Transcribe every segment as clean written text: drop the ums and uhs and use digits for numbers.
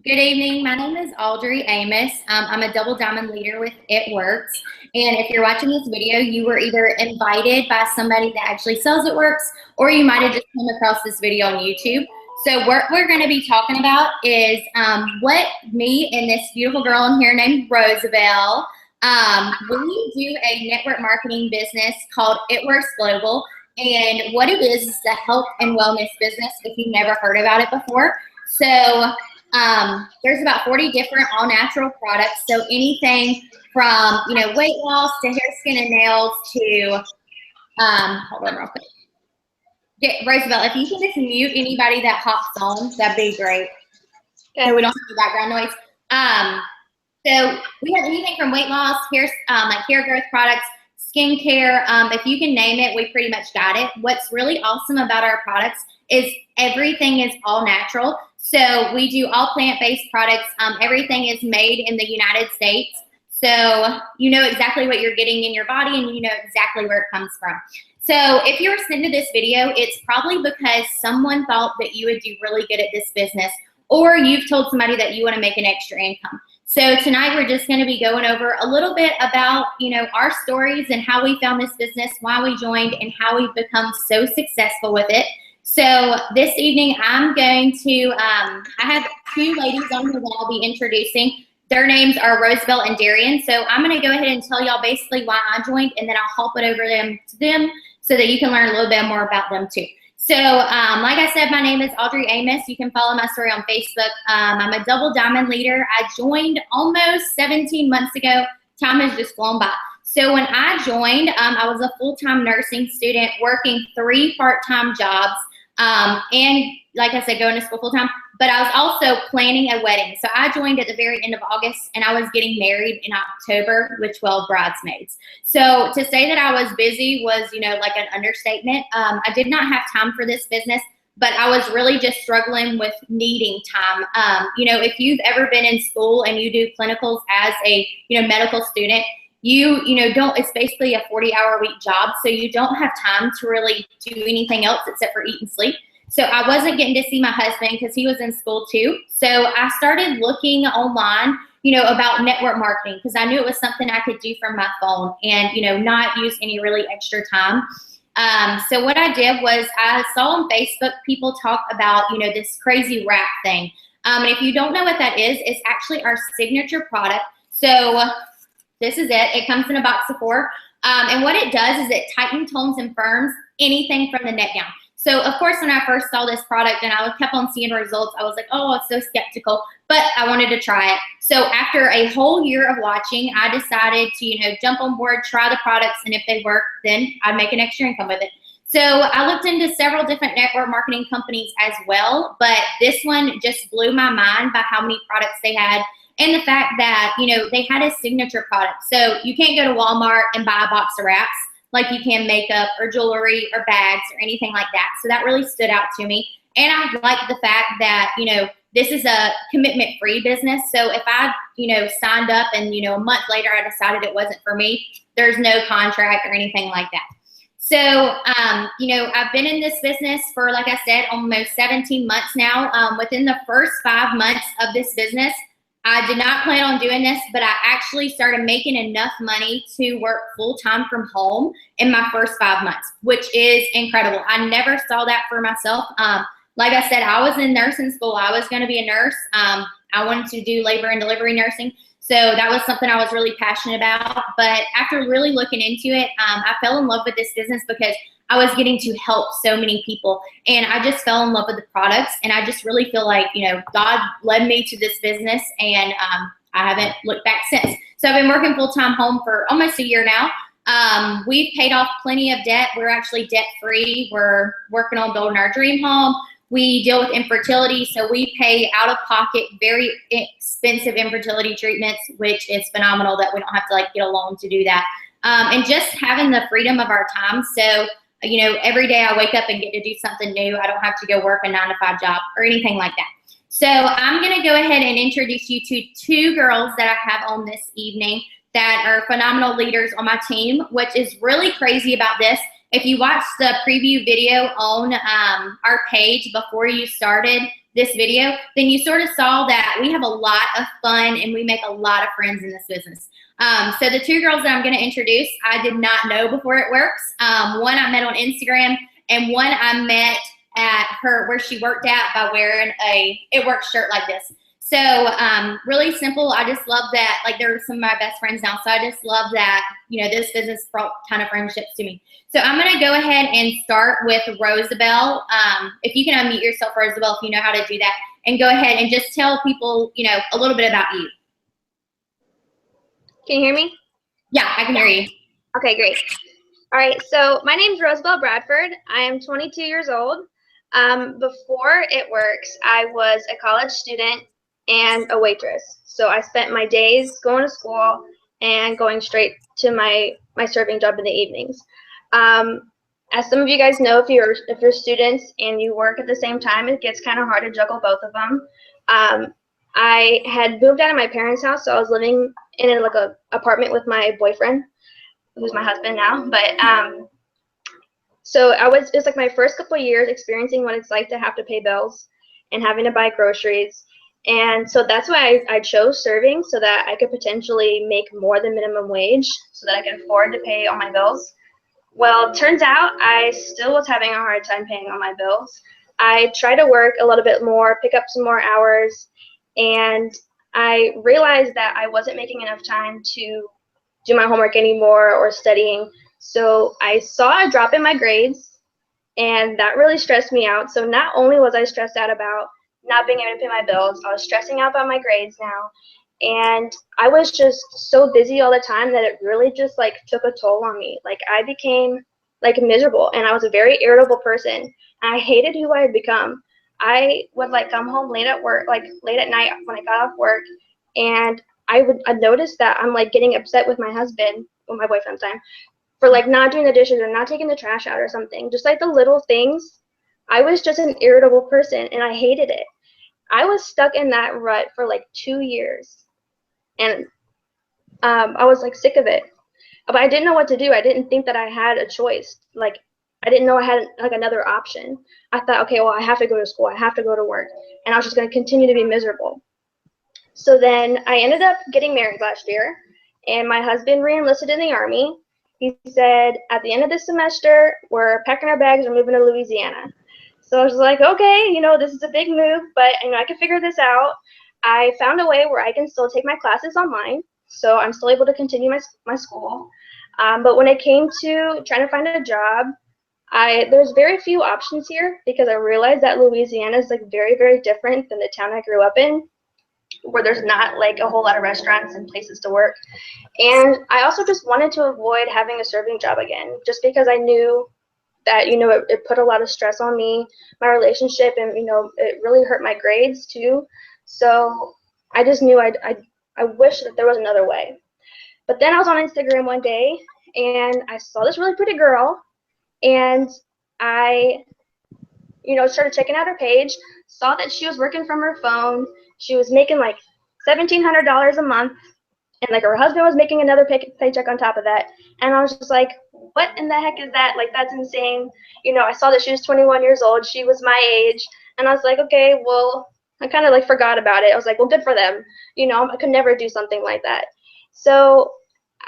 Good evening. My name is Audrey Amos. I'm a double diamond leader with It Works. And if you're watching this video, you were either invited by somebody that actually sells It Works, or you might have just come across this video on YouTube. So what we're going to be talking about is what me and this beautiful girl in here named Roosevelt, we do a network marketing business called It Works Global. And what it is a health and wellness business if you've never heard about it before. So there's about 40 different all natural products. So anything from, weight loss to hair, skin, and nails to, hold on real quick. Roosevelt, if you can just mute anybody that hops on, that'd be great. So we don't have the background noise. So we have anything from weight loss, hair, like hair growth products, skincare. If you can name it, we pretty much got it. What's really awesome about our products is everything is all natural. So we do all plant-based products. Everything is made in the United States. So you know exactly what you're getting in your body and you know exactly where it comes from. So if you're listening to this video, it's probably because someone thought that you would do really good at this business, or you've told somebody that you want to make an extra income. So tonight we're just going to be going over a little bit about, our stories and how we found this business, why we joined, and how we've become so successful with it. So this evening I'm going to, I have two ladies on here that I'll be introducing. Their names are Roosevelt and Darian. So I'm going to go ahead and tell y'all basically why I joined, and then I'll hop it over to them so that you can learn a little bit more about them too. So like I said, my name is Audrey Amos. You can follow my story on Facebook. I'm a double diamond leader. I joined almost 17 months ago. Time has just flown by. So when I joined, I was a full-time nursing student working 3 part-time jobs. And like I said, going to school full-time, but I was also planning a wedding. So I joined at the very end of August, and I was getting married in October with 12 bridesmaids. So to say that I was busy was, like an understatement. I did not have time for this business, but I was really just struggling with needing time. If you've ever been in school and you do clinicals as a, medical student, you don't, it's basically a 40-hour-a-week job, so you don't have time to really do anything else except for eat and sleep. So I wasn't getting to see my husband because he was in school too. So I started looking online, about network marketing, because I knew it was something I could do from my phone and, not use any really extra time. So what I did was I saw on Facebook people talk about, this crazy wrap thing. And if you don't know what that is, it's actually our signature product. So this is it. It comes in a box of 4. And what it does is it tightens, tones, and firms anything from the neck down. So, of course, when I first saw this product and I kept on seeing results, I was like, oh, it's so skeptical, but I wanted to try it. So after a whole year of watching, I decided to, jump on board, try the products, and if they work, then I'd make an extra income with it. So I looked into several different network marketing companies as well, but this one just blew my mind by how many products they had. And the fact that, they had a signature product. So you can't go to Walmart and buy a box of wraps like you can makeup or jewelry or bags or anything like that. So that really stood out to me. And I like the fact that, this is a commitment-free business. So if I, signed up and, a month later I decided it wasn't for me, there's no contract or anything like that. So, I've been in this business for, like I said, almost 17 months now. Within the first 5 months of this business, I did not plan on doing this, but I actually started making enough money to work full-time from home in my first 5 months, which is incredible. I never saw that for myself. Like I said, I was in nursing school. I was going to be a nurse. I wanted to do labor and delivery nursing. So that was something I was really passionate about. But after really looking into it, I fell in love with this business because I was getting to help so many people, and I just fell in love with the products, and I just really feel like, God led me to this business, and I haven't looked back since. So I've been working full-time home for almost a year now. We've paid off plenty of debt. We're actually debt-free. We're working on building our dream home. We deal with infertility, so we pay out-of-pocket, very expensive infertility treatments, which is phenomenal that we don't have to get a loan to do that. And just having the freedom of our time. So every day I wake up and get to do something new. I don't have to go work a 9-to-5 job or anything like that. So I'm going to go ahead and introduce you to 2 girls that I have on this evening that are phenomenal leaders on my team, which is really crazy about this. If you watched the preview video on our page before you started, this video, then you sort of saw that we have a lot of fun and we make a lot of friends in this business. So the two girls that I'm going to introduce, I did not know before It Works. One I met on Instagram, and one I met at where she worked at by wearing a It Works shirt like this. So really simple. I just love that. Like, they're some of my best friends now. So I just love that, you know, this business brought a ton of friendships to me. So I'm going to go ahead and start with Rosabelle. If you can unmute yourself, Rosabelle, if you know how to do that, and go ahead and just tell people, you know, a little bit about you. Can you hear me? Yeah, I can hear you. Okay, great. All right, so my name is Rosabelle Bradford. I am 22 years old. Before It Works, I was a college student and a waitress. So I spent my days going to school and going straight to my serving job in the evenings. As some of you guys know, if you're students and you work at the same time, it gets kind of hard to juggle both of them. I had moved out of my parents' house, so I was living in like a apartment with my boyfriend, who's my husband now. But so it's like my first couple of years experiencing what it's like to have to pay bills and having to buy groceries. And so that's why I chose serving, so that I could potentially make more than minimum wage so that I could afford to pay all my bills. Well, it turns out I still was having a hard time paying all my bills. I tried to work a little bit more, pick up some more hours, and I realized that I wasn't making enough time to do my homework anymore or studying. So I saw a drop in my grades, and that really stressed me out. So not only was I stressed out about not being able to pay my bills, I was stressing out about my grades now. And I was just so busy all the time that it really just like took a toll on me. Like, I became like miserable, and I was a very irritable person. I hated who I had become. I would like come home late at work, like late at night when I got off work, and I'd notice that I'm like getting upset with my husband, or my boyfriend at the time, for like not doing the dishes or not taking the trash out or something. Just like the little things. I was just an irritable person, and I hated it. I was stuck in that rut for like 2 years, and I was like sick of it. But I didn't know what to do. I didn't think that I had a choice. Like, I didn't know I had like another option. I thought, okay, well, I have to go to school. I have to go to work. And I was just going to continue to be miserable. So then I ended up getting married last year, and my husband re-enlisted in the Army. He said, at the end of this semester, we're packing our bags, we're moving to Louisiana. So I was like, okay, you know, this is a big move, but you know, I can figure this out. I found a way where I can still take my classes online, so I'm still able to continue my school. But when it came to trying to find a job, there's very few options here, because I realized that Louisiana is like very, very different than the town I grew up in, where there's not like a whole lot of restaurants and places to work. And I also just wanted to avoid having a serving job again, just because I knew that, you know, it put a lot of stress on me, my relationship, and, you know, it really hurt my grades too. So I just knew I wish that there was another way. But then I was on Instagram one day, and I saw this really pretty girl, and I, you know, started checking out her page, saw that she was working from her phone. She was making like $1,700 a month, and like her husband was making another paycheck on top of that. And I was just like, what in the heck is that? Like, that's insane. You know, I saw that she was 21 years old. She was my age. And I was like, okay, well, I kind of like forgot about it. I was like, well, good for them. You know, I could never do something like that. So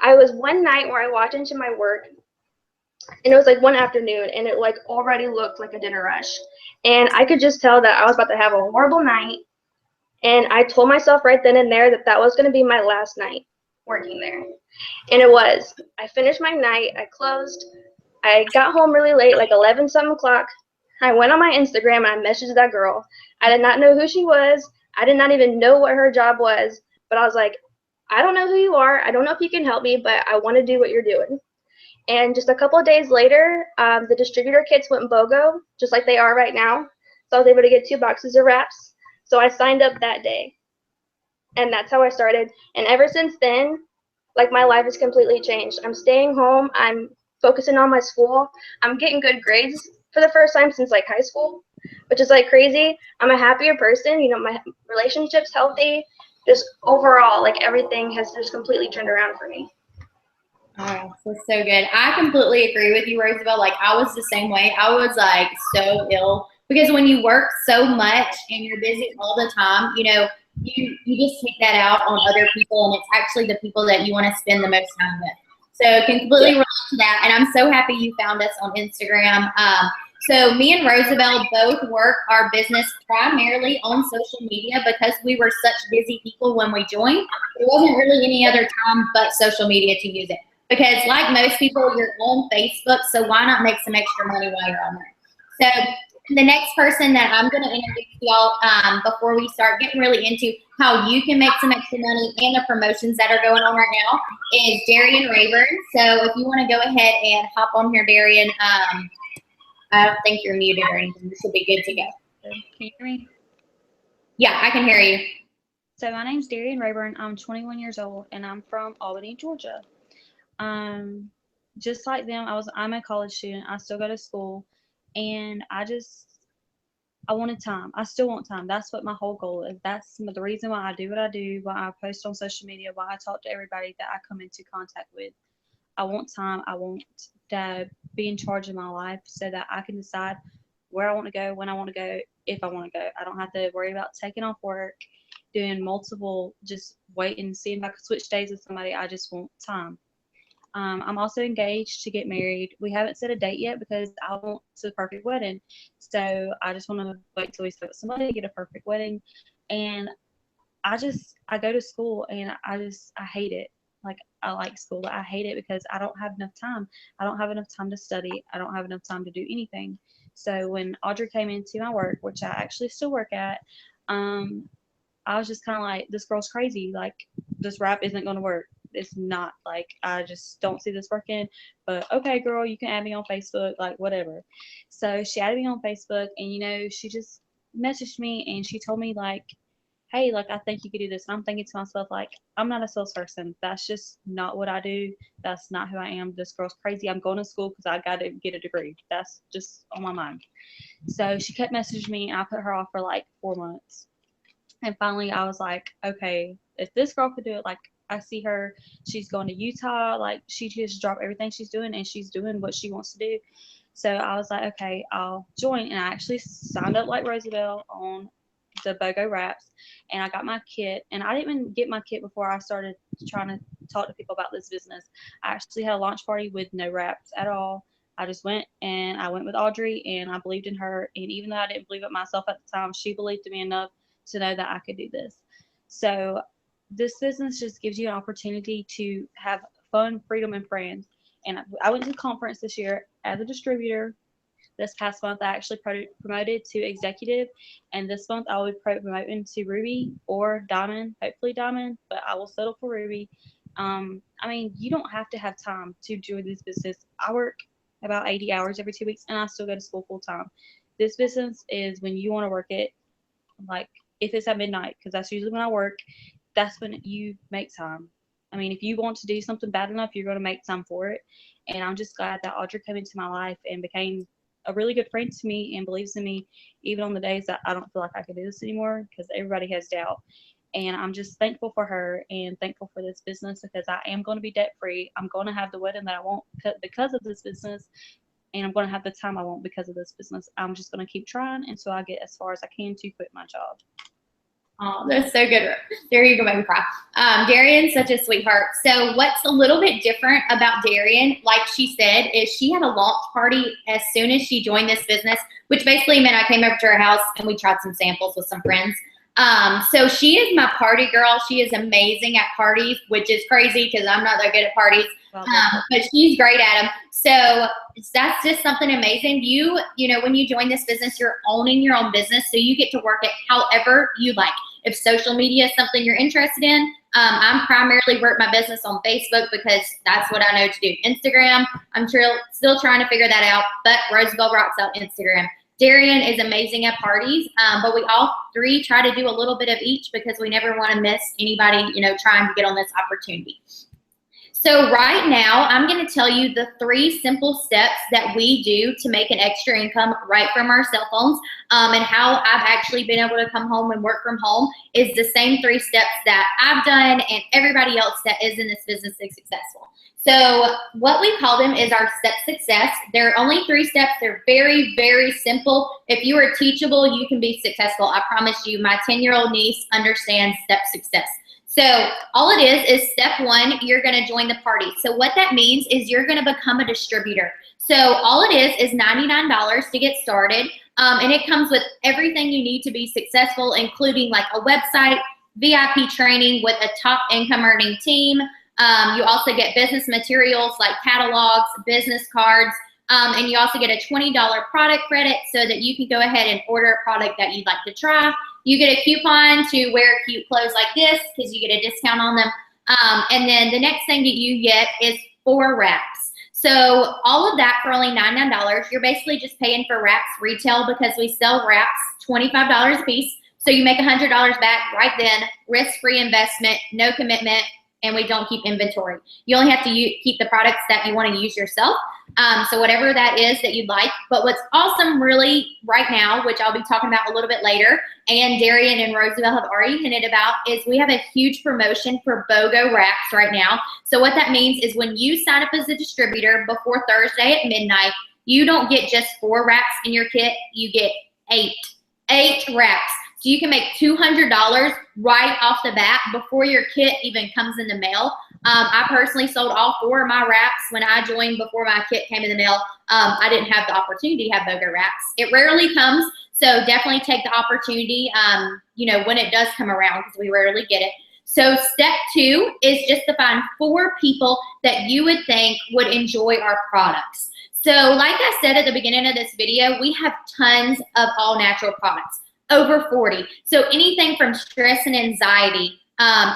I was one night where I walked into my work, and it was like one afternoon, and it like already looked like a dinner rush. And I could just tell that I was about to have a horrible night. And I told myself right then and there that that was going to be my last night working there. And it was. I finished my night. I closed. I got home really late, like 11 something o'clock. I went on my Instagram and I messaged that girl. I did not know who she was. I did not even know what her job was. But I was like, I don't know who you are. I don't know if you can help me, but I want to do what you're doing. And just a couple of days later, the distributor kits went BOGO, just like they are right now. So I was able to get 2 boxes of wraps. So I signed up that day, and that's how I started. And ever since then, like, my life has completely changed. I'm staying home. I'm focusing on my school. I'm getting good grades for the first time since like high school, which is like crazy. I'm a happier person. You know, my relationship's healthy. Just overall, like, everything has just completely turned around for me. Oh, that's so good. I completely agree with you, Rosabelle. Like, I was the same way. I was like so ill because when you work so much and you're busy all the time, you know, you just take that out on other people, and it's actually the people that you want to spend the most time with. So completely relate to that, and I'm so happy you found us on Instagram. So me and Roosevelt both work our business primarily on social media because we were such busy people when we joined. There wasn't really any other time but social media to use it. Because like most people, you're on Facebook, so why not make some extra money while you're on there? So the next person that I'm going to introduce y'all before we start getting really into how you can make some extra money and the promotions that are going on right now is Darian Rayburn. So if you want to go ahead and hop on here, Darian. I don't think you're muted or anything. This will be good to go. Can you hear me? Yeah, I can hear you. So my name's Darian Rayburn. I'm 21 years old, and I'm from Albany, Georgia. Just like them, I'm a college student. I still go to school, and I wanted time. I still want time. That's what my whole goal is. That's the reason why I do what I do, why I post on social media, why I talk to everybody that I come into contact with. I want time. I want to be in charge of my life so that I can decide where I want to go, when I want to go, if I want to go. I don't have to worry about taking off work, doing multiple, just waiting and seeing if I could switch days with somebody. I just want time. I'm also engaged to get married. We haven't set a date yet because I want the perfect wedding. So I just want to wait till we set with somebody to get a perfect wedding. And I go to school and I hate it. Like, I like school, but I hate it because I don't have enough time. I don't have enough time to study. I don't have enough time to do anything. So when Audrey came into my work, which I actually still work at, I was just kind of like, this girl's crazy. Like, this wrap isn't going to work. It's not. Like, I just don't see this working. But okay, girl, you can add me on Facebook, like, whatever. So she added me on Facebook, and, you know, she just messaged me, and she told me, like, hey, like, I think you could do this. And I'm thinking to myself, like, I'm not a salesperson. That's just not what I do. That's not who I am. This girl's crazy. I'm going to school because I got to get a degree. That's just on my mind. So she kept messaging me, and I put her off for like 4 months. And finally, I was like, okay, if this girl could do it, like, I see her, she's going to Utah, like, she just dropped everything she's doing, and she's doing what she wants to do. So I was like, okay, I'll join. And I actually signed up like Roosevelt on the BOGO Wraps, and I got my kit. And I didn't even get my kit before I started trying to talk to people about this business. I actually had a launch party with no wraps at all. I just went, and I went with Audrey, and I believed in her. And even though I didn't believe it myself at the time, she believed in me enough to know that I could do this. So this business just gives you an opportunity to have fun, freedom, and friends. And I went to the conference this year as a distributor. This past month, I actually promoted to executive, and this month I will be promoting to Ruby or Diamond, hopefully Diamond, but I will settle for Ruby. I mean, you don't have to have time to do this business. I work about 80 hours every 2 weeks, and I still go to school full time. This business is when you want to work it, like, if it's at midnight, because that's usually when I work, that's when you make time. I mean, if you want to do something bad enough, you're going to make time for it. And I'm just glad that Audrey came into my life and became a really good friend to me and believes in me, even on the days that I don't feel like I can do this anymore, because everybody has doubt. And I'm just thankful for her and thankful for this business, because I am going to be debt free. I'm going to have the wedding that I want because of this business, and I'm going to have the time I want because of this business. I'm just going to keep trying until I get as far as I can to quit my job. Oh, that's so good. There you go, make me cry. Darian's such a sweetheart. So what's a little bit different about Darian, like she said, is she had a launch party as soon as she joined this business, which basically meant I came over to her house and we tried some samples with some friends. So she is my party girl. She is amazing at parties, which is crazy because I'm not that good at parties, but she's great at them. So that's just something amazing. You know, when you join this business, you're owning your own business, so you get to work it however you like. If social media is something you're interested in, I'm primarily work my business on Facebook because that's what I know to do. Instagram, I'm still trying to figure that out, but Roosevelt rocks out Instagram. Darian is amazing at parties, but we all three try to do a little bit of each because we never want to miss anybody, you know, trying to get on this opportunity. So right now, I'm going to tell you the 3 simple steps that we do to make an extra income right from our cell phones, and how I've actually been able to come home and work from home is the same 3 steps that I've done and everybody else that is in this business is successful. So what we call them is our step success. There are only 3 steps. They're very, very simple. If you are teachable, you can be successful. I promise you, my 10-year-old niece understands step success. So all it is step 1, you're going to join the party. So what that means is you're going to become a distributor. So all it is $99 to get started. And it comes with everything you need to be successful, including like a website, VIP training with a top income earning team. You also get business materials like catalogs, business cards, and you also get a $20 product credit so that you can go ahead and order a product that you'd like to try. You get a coupon to wear cute clothes like this because you get a discount on them. And then the next thing that you get is 4 wraps. So all of that for only $99. You're basically just paying for wraps retail because we sell wraps $25 a piece. So you make $100 back right then, risk-free investment, no commitment, and we don't keep inventory. You only have to keep the products that you want to use yourself. So whatever that is that you'd like. But what's awesome really right now, which I'll be talking about a little bit later, and Darian and Roosevelt have already hinted about, is we have a huge promotion for BOGO Wraps right now. So what that means is when you sign up as a distributor before Thursday at midnight, you don't get just 4 wraps in your kit, you get 8 wraps. So you can make $200 right off the bat before your kit even comes in the mail. I personally sold all 4 of my wraps when I joined before my kit came in the mail. I didn't have the opportunity to have BOGO Wraps. It rarely comes, so definitely take the opportunity, you know, when it does come around because we rarely get it. So step 2 is just to find 4 people that you would think would enjoy our products. So like I said at the beginning of this video, we have tons of all natural products. Over 40. So anything from stress and anxiety,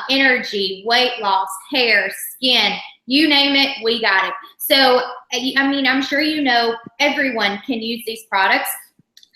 energy, weight loss, hair, skin, you name it, we got it. So, I mean, I'm sure you know everyone can use these products.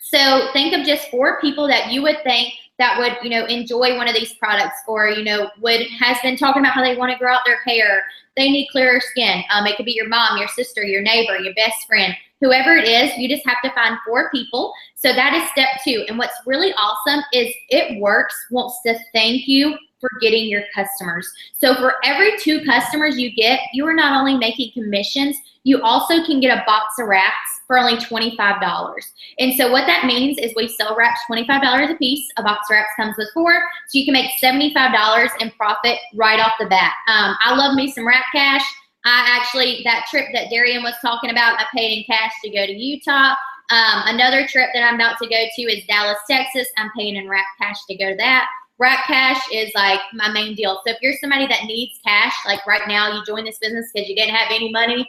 So think of just 4 people that you would think that would, you know, enjoy one of these products, or, you know, has been talking about how they want to grow out their hair. They need clearer skin. It could be your mom, your sister, your neighbor, your best friend, whoever it is. You just have to find 4 people. So that is step 2. And what's really awesome is It Works wants to thank you for getting your customers. So for every 2 customers you get, you are not only making commissions, you also can get a box of wraps for only $25. And so what that means is we sell wraps $25 a piece. A box of wraps comes with 4, so you can make $75 in profit right off the bat. I love me some wrap cash. That trip that Darian was talking about, I paid in cash to go to Utah. Another trip that I'm about to go to is Dallas, Texas. I'm paying in wrap cash to go to that. Wrap cash is like my main deal. So if you're somebody that needs cash, like right now you joined this business because you didn't have any money,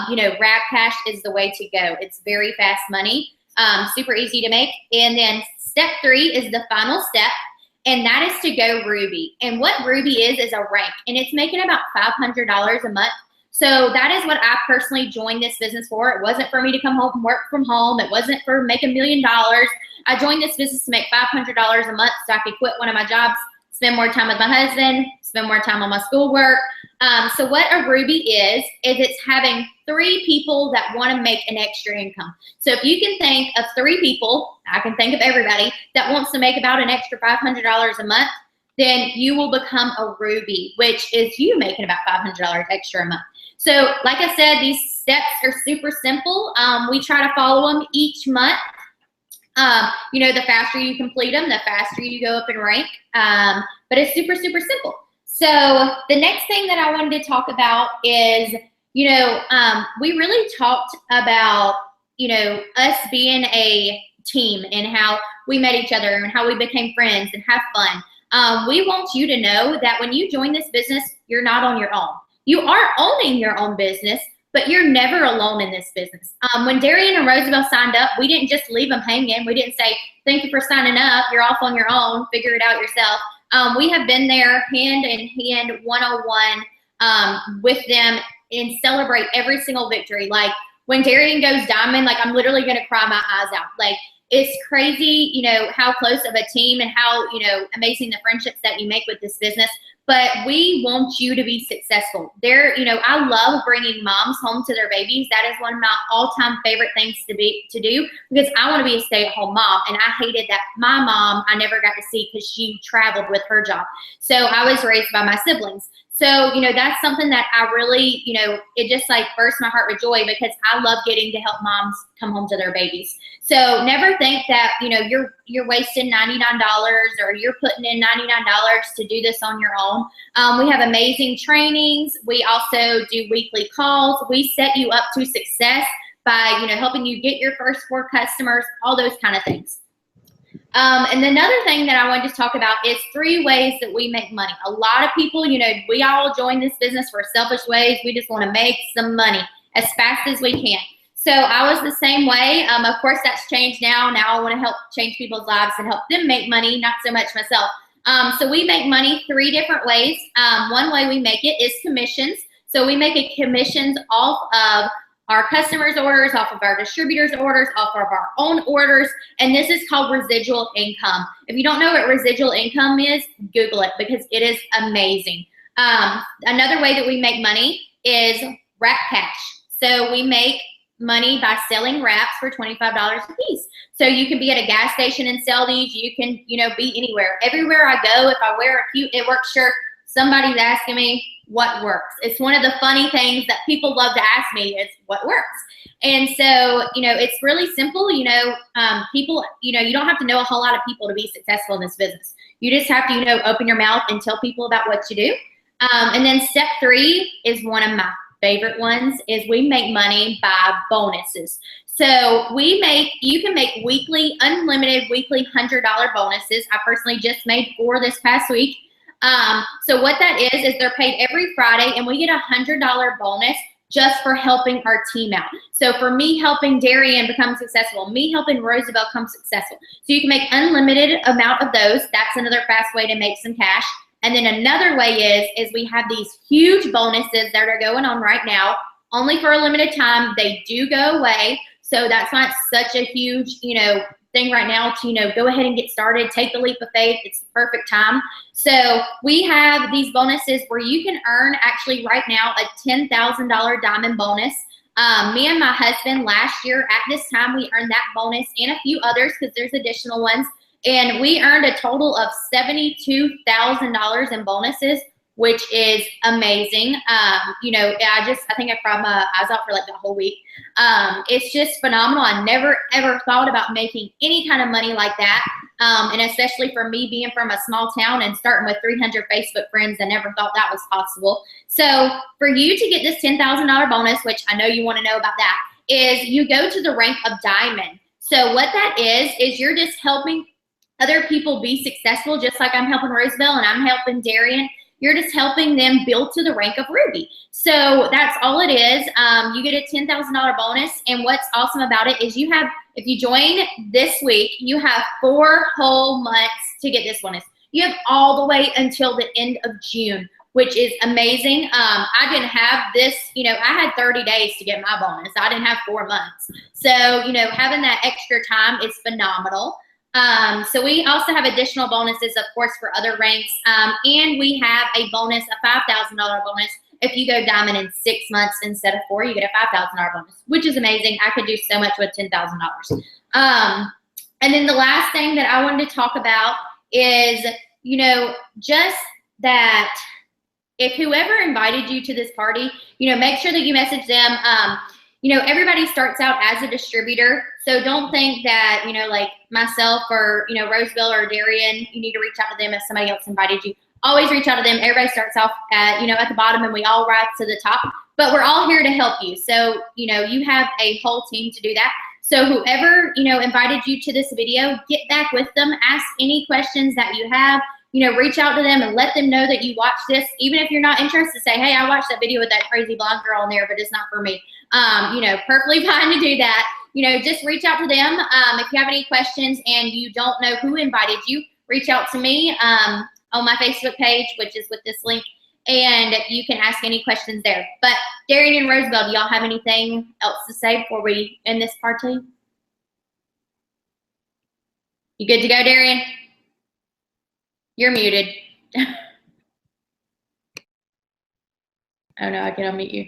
you know, wrap cash is the way to go. It's very fast money, super easy to make. And then step 3 is the final step, and that is to go Ruby. And what Ruby is a rank, and it's making about $500 a month. So that is what I personally joined this business for. It wasn't for me to come home and work from home. It wasn't for make $1 million. I joined this business to make $500 a month so I could quit one of my jobs, spend more time with my husband, spend more time on my schoolwork. So what a Ruby is it's having 3 people that want to make an extra income. So if you can think of 3 people, I can think of everybody that wants to make about an extra $500 a month, then you will become a Ruby, which is you making about $500 extra a month. So like I said, these steps are super simple. We try to follow them each month. You know, the faster you complete them, the faster you go up in rank. But it's super, super simple. So the next thing that I wanted to talk about is, you know, we really talked about, you know, us being a team and how we met each other and how we became friends and have fun. We want you to know that when you join this business, you're not on your own. You are owning your own business, but you're never alone in this business. When Darian and Roosevelt signed up, we didn't just leave them hanging. We didn't say, thank you for signing up. You're off on your own. Figure it out yourself. We have been there hand in hand, one-on-one with them and celebrate every single victory. Like when Darian goes diamond, like I'm literally going to cry my eyes out. Like it's crazy, you know, how close of a team and how, you know, amazing the friendships that you make with this business. but we want you to be successful. There, you know, I love bringing moms home to their babies. That is one of my all-time favorite things to do because I want to be a stay-at-home mom, and I hated that my mom I never got to see because she traveled with her job. So I was raised by my siblings. So, you know, that's something that I really, you know, it just like bursts my heart with joy because I love getting to help moms come home to their babies. So never think that, you know, you're wasting $99 or you're putting in $99 to do this on your own. We have amazing trainings. We also do weekly calls. We set you up to success by, you know, helping you get your first 4 customers, all those kind of things. And another thing that I wanted to talk about is 3 ways that we make money. A lot of people, you know, we all join this business for selfish ways. We just want to make some money as fast as we can. So I was the same way. Of course, that's changed now. Now I want to help change people's lives and help them make money, not so much myself. So we make money 3 different ways. One way we make it is commissions. So we make a commissions off of our customers' orders, off of our distributors' orders, off of our own orders, and this is called residual income. If you don't know what residual income is, Google it because it is amazing. Another way that we make money is wrap cash. So we make money by selling wraps for $25 a piece. So you can be at a gas station and sell these. You can, you know, be anywhere. Everywhere I go, if I wear a cute It Works shirt, somebody's asking me what works. It's one of the funny things that people love to ask me is what works. And so, you know, it's really simple. You know, people, you know, you don't have to know a whole lot of people to be successful in this business. You just have to, you know, open your mouth and tell people about what you do. And then step 3 is one of my favorite ones is we make money by bonuses. So you can make weekly, unlimited weekly $100 bonuses. I personally just made 4 this past week. So what that is they're paid every Friday and we get a $100 bonus just for helping our team out. So for me helping Darian become successful, me helping Roosevelt become successful. So you can make unlimited amount of those. That's another fast way to make some cash. And then another way is we have these huge bonuses that are going on right now, only for a limited time. They do go away. So that's why it's such a huge, you know, thing right now to, you know, go ahead and get started, take the leap of faith. It's the perfect time. So we have these bonuses where you can earn actually right now a $10,000 diamond bonus. Me and my husband last year at this time, we earned that bonus and a few others because there's additional ones. And we earned a total of $72,000 in bonuses, which is amazing. You know, I think I cried my eyes out for like the whole week. It's just phenomenal. I never, ever thought about making any kind of money like that. And especially for me being from a small town and starting with 300 Facebook friends, I never thought that was possible. So for you to get this $10,000 bonus, which I know you want to know about that, is you go to the rank of diamond. So what that is you're just helping other people be successful, just like I'm helping Roosevelt and I'm helping Darian. You're just helping them build to the rank of Ruby. So that's all it is. You get a $10,000 bonus. And what's awesome about it is if you join this week, you have 4 whole months to get this bonus. You have all the way until the end of June, which is amazing. I didn't have this, you know, I had 30 days to get my bonus. I didn't have 4 months. So, you know, having that extra time is phenomenal. So we also have additional bonuses, of course, for other ranks. And we have a bonus, a $5,000 bonus. If you go diamond in 6 months instead of 4, you get a $5,000 bonus, which is amazing. I could do so much with $10,000. And then the last thing that I wanted to talk about is, you know, just that if whoever invited you to this party, you know, make sure that you message them. You know, everybody starts out as a distributor. So don't think that, you know, like myself or, you know, Roosevelt or Darian, you need to reach out to them if somebody else invited you. Always reach out to them. Everybody starts off at, you know, at the bottom and we all rise to the top. But we're all here to help you. So, you know, you have a whole team to do that. So whoever, you know, invited you to this video, get back with them. Ask any questions that you have. You know, reach out to them and let them know that you watched this. Even if you're not interested, say, hey, I watched that video with that crazy blonde girl on there, but it's not for me. You know, perfectly fine to do that. You know, just reach out to them. If you have any questions and you don't know who invited you, reach out to me on my Facebook page, which is with this link, and you can ask any questions there. But Darian and Roosevelt, do y'all have anything else to say before we end this party? You good to go, Darian? You're muted. Oh no, I can unmute you.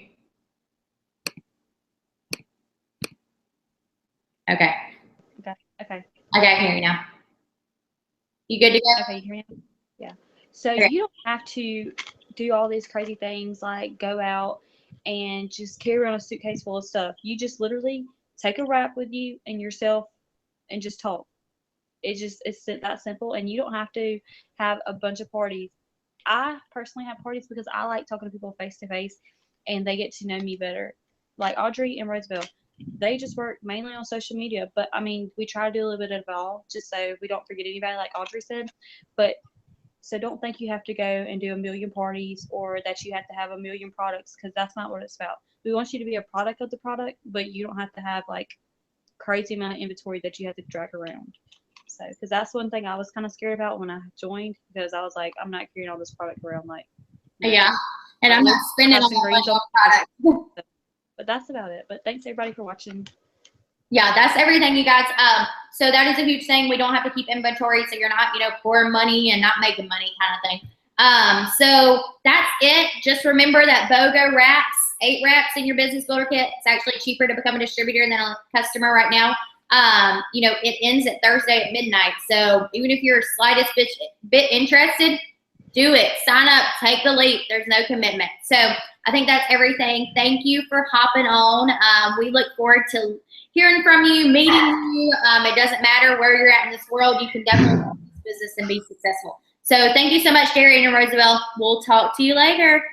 Okay. Okay. Okay. Okay, I can hear you now. You good to go? Okay. You hear me? Yeah. So Okay. you don't have to do all these crazy things like go out and just carry around a suitcase full of stuff. You just literally take a wrap with you and yourself and just talk. It's that simple, and you don't have to have a bunch of parties. I personally have parties because I like talking to people face to face, and they get to know me better. Like Audrey and Roseville, they just work mainly on social media, but I mean, we try to do a little bit of it all just so we don't forget anybody, like Audrey said. But so don't think you have to go and do a million parties or that you have to have a million products, because that's not what it's about. We want you to be a product of the product, but you don't have to have like crazy amount of inventory that you have to drag around. So, because that's one thing I was kind of scared about when I joined, because I was like, I'm not carrying all this product around. Like, no. Yeah. And I'm not spending all my money on product. But that's about it. But thanks everybody for watching. Yeah, that's everything, you guys. So that is a huge thing. We don't have to keep inventory, so you're not, pouring money and not making money kind of thing. So that's it. Just remember that BOGO Wraps, 8 wraps in your business builder kit. It's actually cheaper to become a distributor than a customer right now. It ends at Thursday at midnight. So even if you're slightest bit interested, do it. Sign up. Take the leap. There's no commitment. So I think that's everything. Thank you for hopping on. We look forward to hearing from you, meeting you. It doesn't matter where you're at in this world. You can definitely do this business and be successful. So thank you so much, Darian and Roosevelt. We'll talk to you later.